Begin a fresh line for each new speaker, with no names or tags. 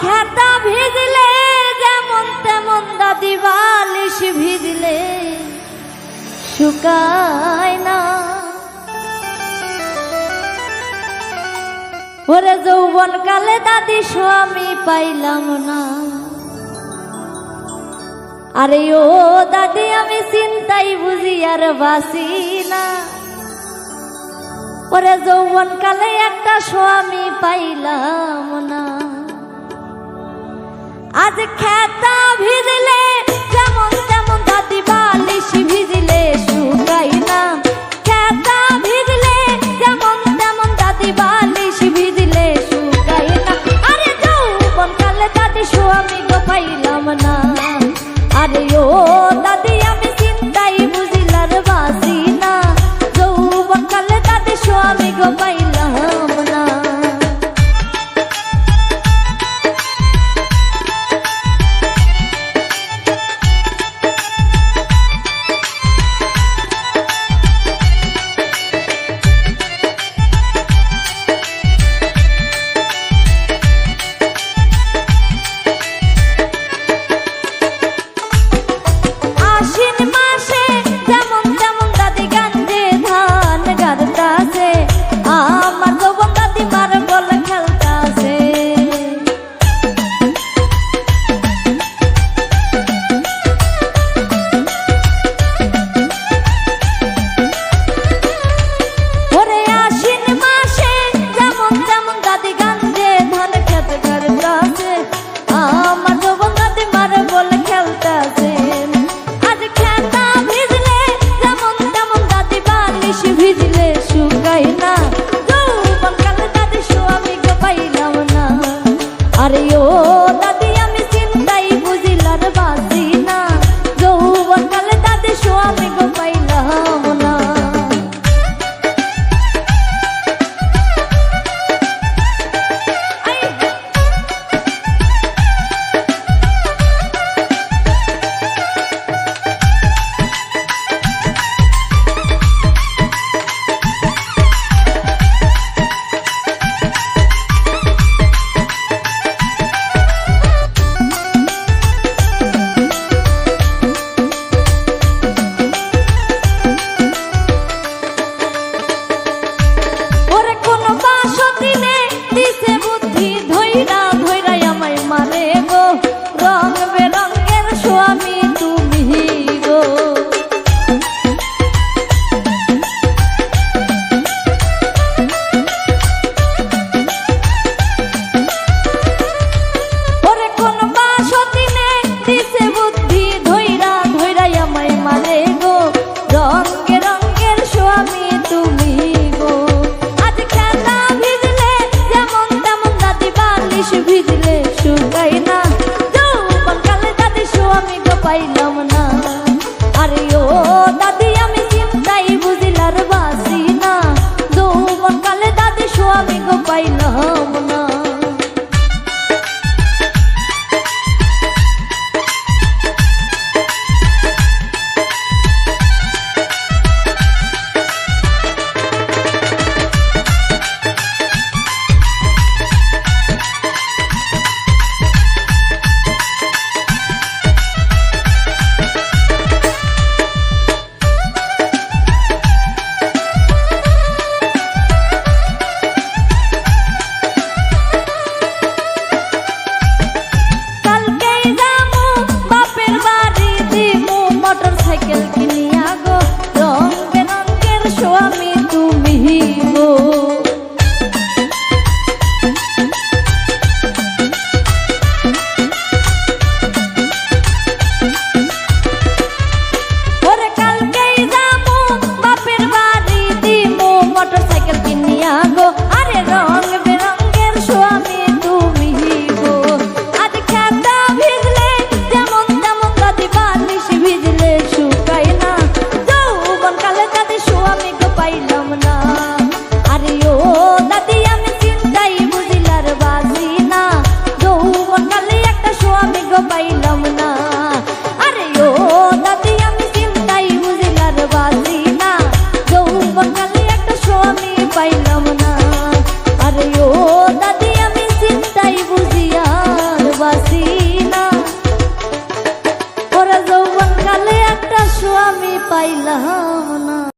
খেতা ভিজলে যেমন তেমন দাদি বালিশ ভিজলে শুকায় না। ওরে যৌবন কালে দাদি স্বামী পাইলাম না। আরে ও দাদি আমি চিন্তাই বুঝি আর বাসি না। ওরে যৌবন কালে একটা স্বামী পাইলাম না। আজ খেতা ভিজলে যেমন তেমন দাদি বালিশ ভিজলে শুকাই না। খেতা ভিজলে যেমন তেমন দাদি বালিশ ভিজলে শুকাই না। আরে যৌবন কালে দাদি স্বামী গো পাইলাম না। আরে ও দাদি আমি চিন্তাই বুঝিলার বাসি না। যৌবন কালে দাদি স্বামী গো পাইলাম না। আরে ও দাদি আমি চিন্তাই বুঝিলার বাসি না। যৌবন কালে দাদি স্বামী গো পাইলাম না। ভিজলে শুকাই না। যৌবন কালে দাদি স্বামী গো পাইলাম না। আরে ও দাদি আমি চিন্তাই বুঝিলার বাসি না। যৌবন কালে দাদি স্বামী গো পাইলাম না। পাইলাম না।